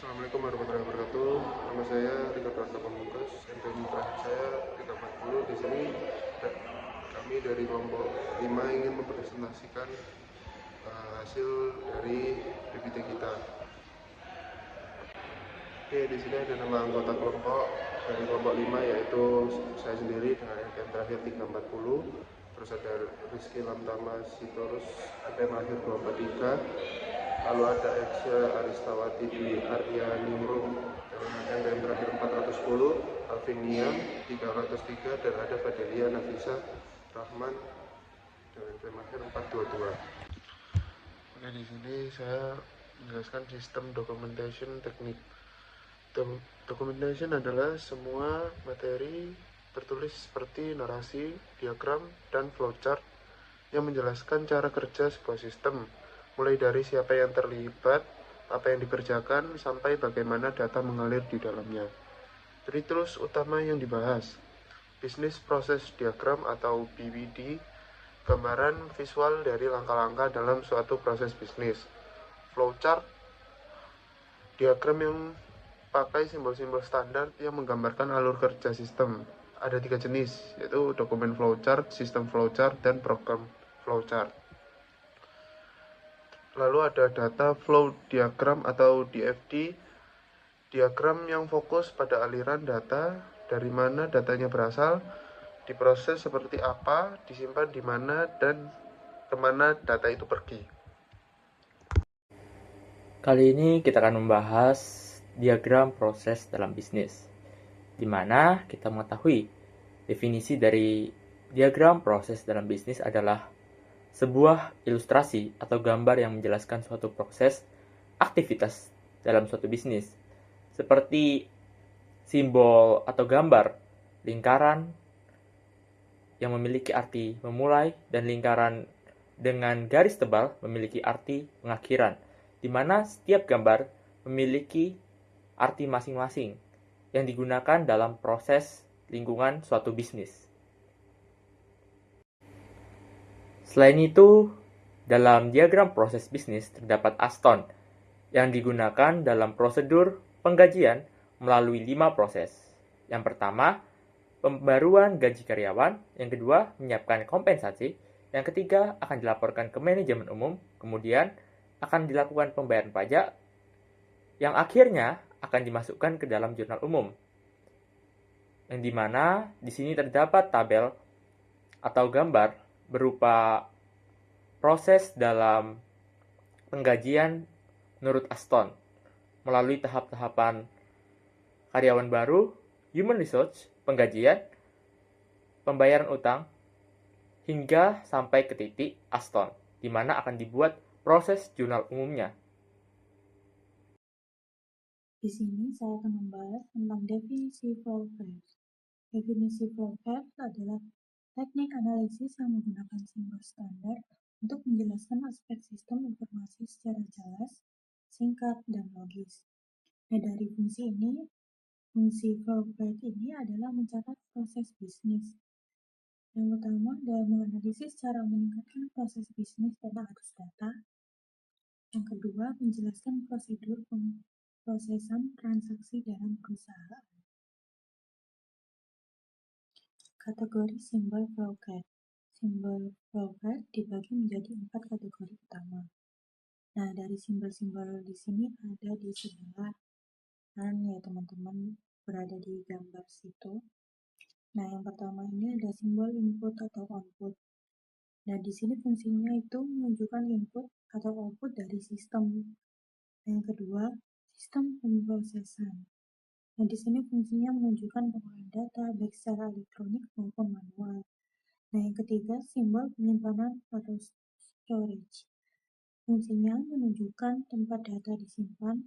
Assalamualaikum warahmatullahi wabarakatuh. Nama saya Rika Prata Pamungkas. NPM terakhir saya 340. Di sini kami dari kelompok 5 ingin mempresentasikan hasil dari PPT kita. Oke, di sini ada nama anggota kelompok dari kelompok 5, yaitu saya sendiri dengan NPM terakhir 340. Terus ada Rizky Lamtama Sitorus, NPM terakhir 243. Lalu ada Eksya Aristawati Dwi Arya Ningrum dengan NPM terakhir 410, Alvin Niam 303, dan ada Fadelia Nafisa Rahman dengan NPM terakhir 422. Oke, di sini saya menjelaskan sistem documentation teknik. Documentation adalah semua materi tertulis seperti narasi, diagram, dan flowchart yang menjelaskan cara kerja sebuah sistem, mulai dari siapa yang terlibat, apa yang dikerjakan, sampai bagaimana data mengalir di dalamnya. Jadi tools utama yang dibahas: Business Process Diagram atau BPD, gambaran visual dari langkah-langkah dalam suatu proses bisnis. Flowchart, diagram yang pakai simbol-simbol standar yang menggambarkan alur kerja sistem. Ada 3 jenis, yaitu dokumen flowchart, sistem flowchart, dan program flowchart. Lalu ada data flow diagram atau DFD, diagram yang fokus pada aliran data, dari mana datanya berasal, diproses seperti apa, disimpan di mana, dan kemana data itu pergi. Kali ini kita akan membahas diagram proses dalam bisnis, di mana kita mengetahui definisi dari diagram proses dalam bisnis adalah sebuah ilustrasi atau gambar yang menjelaskan suatu proses aktivitas dalam suatu bisnis, seperti simbol atau gambar lingkaran yang memiliki arti memulai dan lingkaran dengan garis tebal memiliki arti pengakhiran, di mana setiap gambar memiliki arti masing-masing yang digunakan dalam proses lingkungan suatu bisnis. Selain itu, dalam diagram proses bisnis terdapat Aston yang digunakan dalam prosedur penggajian melalui 5 proses. Yang pertama, pembaruan gaji karyawan. Yang kedua, menyiapkan kompensasi. Yang ketiga, akan dilaporkan ke manajemen umum. Kemudian, akan dilakukan pembayaran pajak. Yang akhirnya, akan dimasukkan ke dalam jurnal umum. Yang dimana di sini terdapat tabel atau gambar berupa proses dalam penggajian menurut Aston melalui tahap-tahapan karyawan baru, human resource, penggajian, pembayaran utang, hingga sampai ke titik Aston, di mana akan dibuat proses jurnal umumnya. Di sini saya akan membahas tentang definisi flow graph. Definisi flow graph adalah teknik analisis yang menggunakan simbol standar untuk menjelaskan aspek sistem informasi secara jelas, singkat, dan logis. Nah, dari fungsi ini, fungsi flow graph ini adalah mencatat proses bisnis. Yang utama adalah menganalisis cara meningkatkan proses bisnis dan arus data. Yang kedua, menjelaskan prosedur pemrosesan transaksi dalam perusahaan. Kategori simbol flow graph. Simbol flow graph dibagi menjadi 4 kategori utama. Nah, dari simbol-simbol di sini ada di sebelah kanan ya teman-teman, berada di gambar situ. Nah, yang pertama ini ada simbol input atau output. Nah, di sini fungsinya itu menunjukkan input atau output dari sistem. Yang kedua, sistem pemrosesan. Nah, di sini fungsinya menunjukkan pengolahan data baik secara elektronik maupun manual. Nah, yang ketiga, simbol penyimpanan atau storage. Fungsinya menunjukkan tempat data disimpan.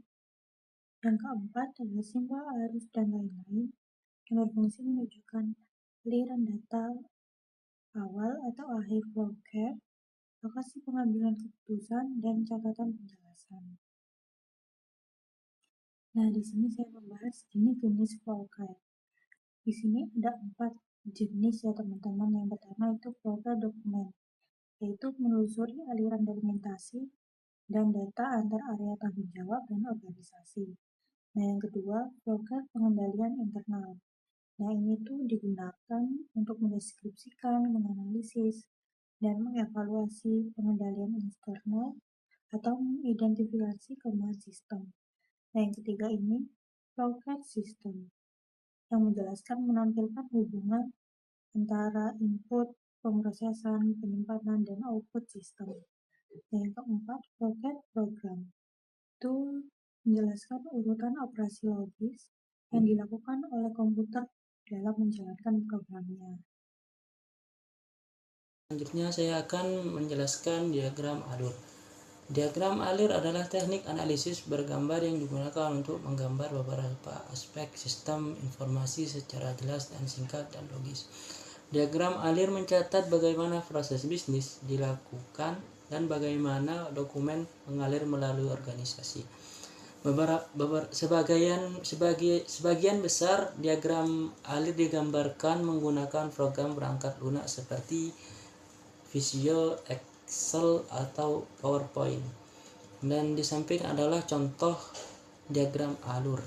Yang keempat adalah simbol arus dan lain-lain yang berfungsi menunjukkan aliran data awal atau akhir flow graph, lokasi pengambilan keputusan, dan catatan penjelasan. Nah, di sini saya membahas jenis-jenis flow graph. Di sini ada 4 jenis ya teman-teman. Yang pertama itu flow graph dokumen, yaitu menelusuri aliran dokumentasi dan data antar area tanggung jawab dan organisasi. Nah, yang kedua, program pengendalian internal. Nah, ini tuh digunakan untuk mendeskripsikan, menganalisis, dan mengevaluasi pengendalian eksternal atau mengidentifikasi kelemahan sistem. Nah, yang ketiga ini, progress system, yang menjelaskan menampilkan hubungan antara input, pemrosesan, penyimpanan, dan output sistem. Dan yang keempat, progress program, itu menjelaskan urutan operasi logis yang dilakukan oleh komputer dalam menjalankan programnya. Selanjutnya saya akan menjelaskan diagram alur. Diagram alur adalah teknik analisis bergambar yang digunakan untuk menggambar beberapa aspek sistem informasi secara jelas dan singkat dan logis. Diagram alur mencatat bagaimana proses bisnis dilakukan dan bagaimana dokumen mengalir melalui organisasi. Sebagian besar diagram alur digambarkan menggunakan program perangkat lunak seperti Visio, Excel, atau PowerPoint. Dan di samping adalah contoh diagram alur.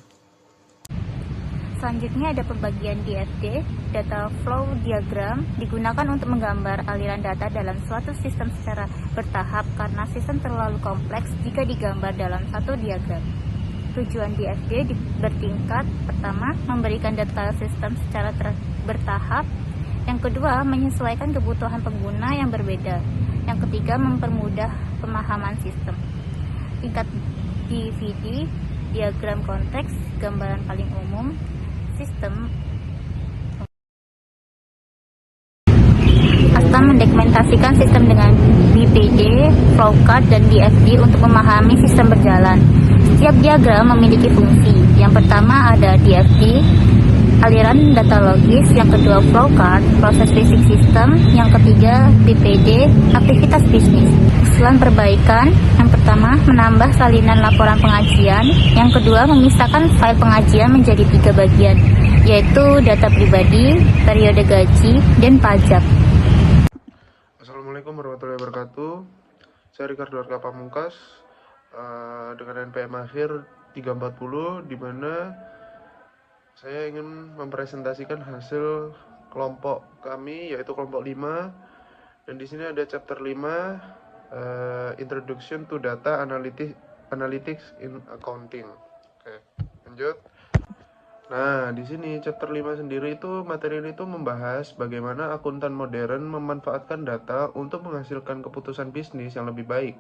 Selanjutnya ada pembagian DFD, Data Flow Diagram, digunakan untuk menggambar aliran data dalam suatu sistem secara bertahap karena sistem terlalu kompleks jika digambar dalam satu diagram. Tujuan DFD bertingkat. Pertama, memberikan data sistem secara bertahap. Yang kedua, menyesuaikan kebutuhan pengguna yang berbeda. Yang ketiga, mempermudah pemahaman sistem. Tingkat DVD, diagram konteks, gambaran paling umum, sistem. Asta mendokumentasikan sistem dengan BPD, flowchart, dan DFD untuk memahami sistem berjalan. Setiap diagram memiliki fungsi. Yang pertama ada DFD, aliran data logis, yang kedua flowchart, proses basic system, yang ketiga BPD, aktivitas bisnis. Usulan perbaikan, yang pertama menambah salinan laporan pengajian, yang kedua memisahkan file pengajian menjadi 3 bagian, yaitu data pribadi, periode gaji, dan pajak. Assalamualaikum warahmatullahi wabarakatuh. Saya Ricardo Arka Pamungkas dengan NPM akhir 340, di mana saya ingin mempresentasikan hasil kelompok kami, yaitu kelompok 5. Dan di sini ada chapter 5, Introduction to Data Analytics in Accounting. Oke, lanjut. Nah, di sini chapter 5 sendiri itu materi ini tuh membahas bagaimana akuntan modern memanfaatkan data untuk menghasilkan keputusan bisnis yang lebih baik.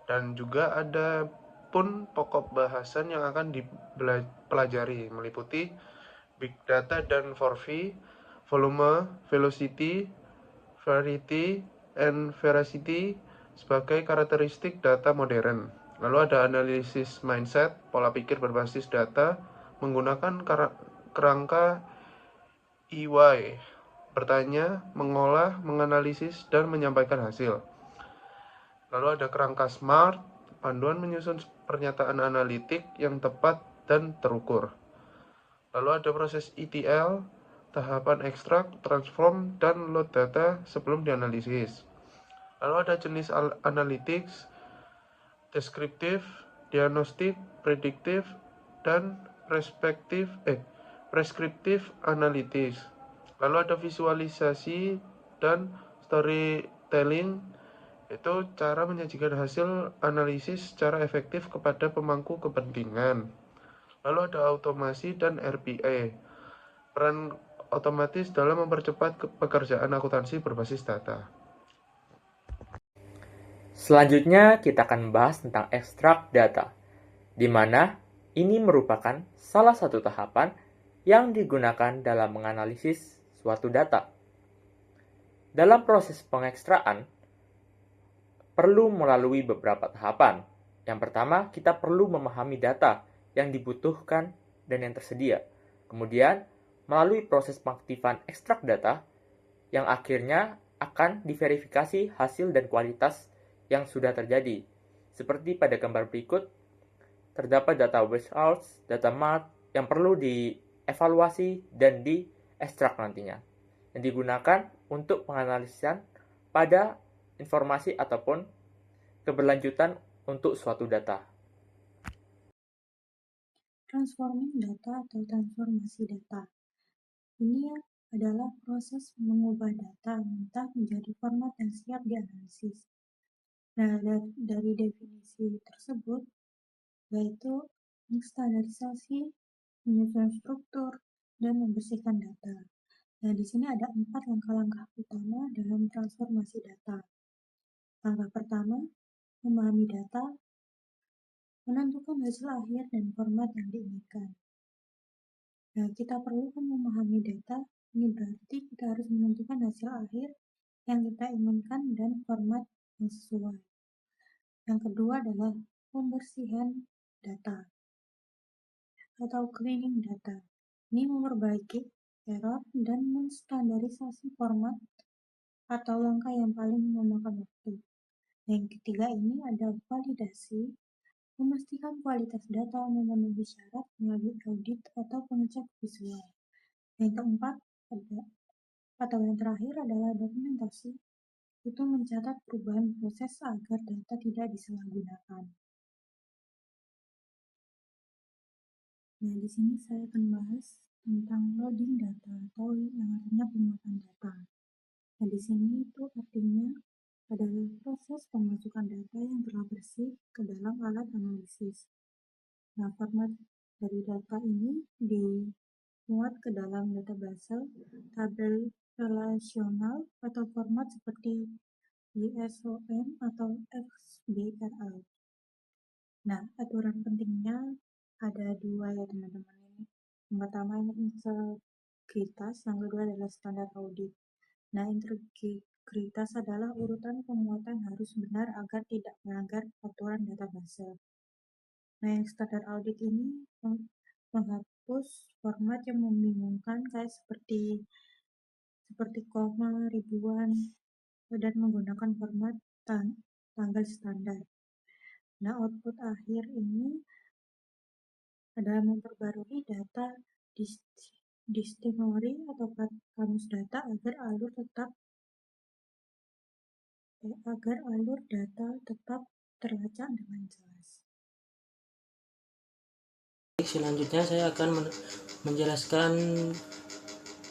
Dan juga ada pun pokok bahasan yang akan dipelajari meliputi big data dan forfeit, volume, velocity, variety, and veracity sebagai karakteristik data modern. Lalu ada analisis mindset, pola pikir berbasis data menggunakan kerangka EY, bertanya, mengolah, menganalisis, dan menyampaikan hasil. Lalu ada kerangka SMART, panduan menyusun pernyataan analitik yang tepat dan terukur. Lalu ada proses ETL, tahapan ekstrak, transform, dan load data sebelum dianalisis. Lalu ada jenis analytics, deskriptif, diagnostik, prediktif, dan preskriptif analytics. Lalu ada visualisasi dan storytelling, itu cara menyajikan hasil analisis secara efektif kepada pemangku kepentingan. Lalu ada automasi dan RPA, peran otomatis dalam mempercepat pekerjaan akuntansi berbasis data. Selanjutnya kita akan membahas tentang ekstrak data, di mana ini merupakan salah satu tahapan yang digunakan dalam menganalisis suatu data. Dalam proses pengekstraan, perlu melalui beberapa tahapan. Yang pertama, kita perlu memahami data yang dibutuhkan dan yang tersedia. Kemudian, melalui proses pengaktifan ekstrak data, yang akhirnya akan diverifikasi hasil dan kualitas yang sudah terjadi. Seperti pada gambar berikut, terdapat data warehouse, data mart yang perlu dievaluasi dan diekstrak nantinya, yang digunakan untuk penganalisan pada informasi ataupun keberlanjutan untuk suatu data. Transforming data atau transformasi data. Ini adalah proses mengubah data mentah menjadi format yang siap dianalisis. Nah, dari definisi tersebut, yaitu menstandarisasi, menyusun struktur, dan membersihkan data. Nah, di sini ada 4 langkah-langkah utama dalam transformasi data. Langkah pertama, memahami data, menentukan hasil akhir dan format yang diinginkan. Nah, kita perlu memahami data, ini berarti kita harus menentukan hasil akhir yang kita inginkan dan format yang sesuai. Yang kedua adalah pembersihan data atau cleaning data. Ini memperbaiki error dan menstandarisasi format atau langkah yang paling memakan waktu. Yang ketiga ini ada validasi, memastikan kualitas data memenuhi syarat melalui audit atau pengecek visual. Yang keempat atau yang terakhir adalah dokumentasi, itu mencatat perubahan proses agar data tidak disalahgunakan. Nah, di sini saya akan bahas tentang loading data atau yang artinya pemuatan data. Nah, di sini itu artinya adalah proses pemasukan data yang telah bersih ke dalam alat analisis. Nah, format dari data ini dimuat ke dalam database, tabel relasional, atau format seperti JSON atau XBRL. Nah, aturan pentingnya ada 2 ya teman-teman ini. Yang pertama ini integritas, yang kedua adalah standar audit. Nah, integritas adalah urutan pemuatan harus benar agar tidak melanggar aturan database. Nah, yang standar audit ini menghapus format yang membingungkan kayak seperti koma, ribuan, dan menggunakan format tanggal standar. Nah, output akhir ini adalah memperbarui data dictionary atau kamus data agar alur data tetap terlacak dengan jelas. Selanjutnya saya akan menjelaskan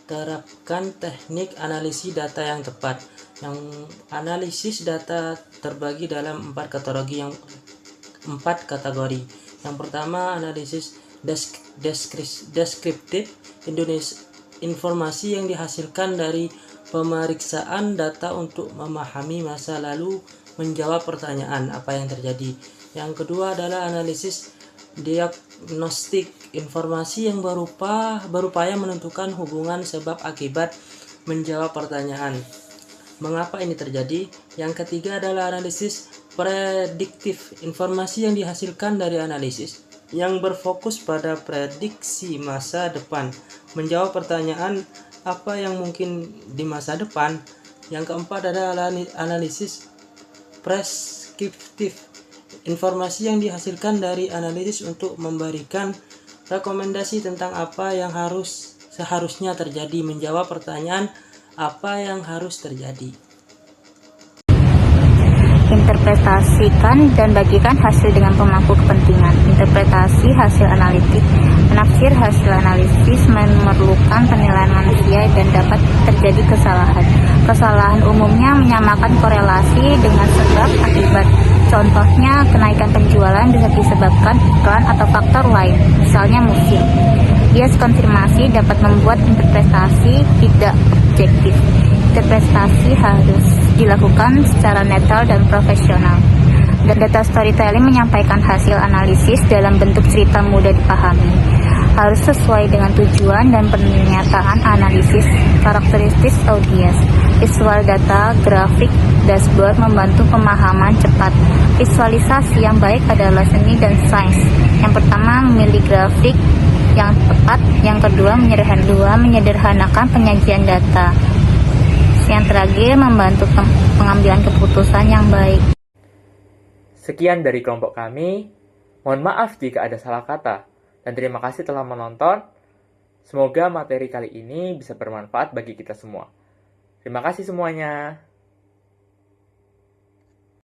terapkan teknik analisis data yang tepat. Yang analisis data terbagi dalam 4 kategori. Yang pertama, analisis deskriptif, informasi yang dihasilkan dari pemeriksaan data untuk memahami masa lalu, menjawab pertanyaan apa yang terjadi. Yang kedua adalah analisis diagnostik, informasi yang berupaya menentukan hubungan sebab akibat, menjawab pertanyaan mengapa ini terjadi. Yang ketiga adalah analisis prediktif, informasi yang dihasilkan dari analisis yang berfokus pada prediksi masa depan, menjawab pertanyaan apa yang mungkin di masa depan. Yang keempat adalah analisis preskriptif, informasi yang dihasilkan dari analisis untuk memberikan rekomendasi tentang apa yang seharusnya terjadi, menjawab pertanyaan apa yang harus terjadi. Interpretasikan dan bagikan hasil dengan pemangku kepentingan. Interpretasi hasil analitik. Menafsir hasil analisis memerlukan penilaian manusia dan dapat terjadi kesalahan. Kesalahan umumnya menyamakan korelasi dengan sebab akibat. Contohnya, kenaikan penjualan bisa disebabkan iklan atau faktor lain, misalnya musim. Bias konfirmasi dapat membuat interpretasi tidak objektif. Interpretasi harus dilakukan secara netral dan profesional. Dan data storytelling menyampaikan hasil analisis dalam bentuk cerita mudah dipahami. Harus sesuai dengan tujuan dan pernyataan analisis, karakteristik audiens. Visual data, grafik, dashboard membantu pemahaman cepat. Visualisasi yang baik adalah seni dan sains. Yang pertama, memilih grafik yang tepat. Yang kedua, menyederhanakan penyajian data. Yang terakhir, membantu pengambilan keputusan yang baik. Sekian dari kelompok kami. Mohon maaf jika ada salah kata. Dan terima kasih telah menonton. Semoga materi kali ini bisa bermanfaat bagi kita semua. Terima kasih semuanya.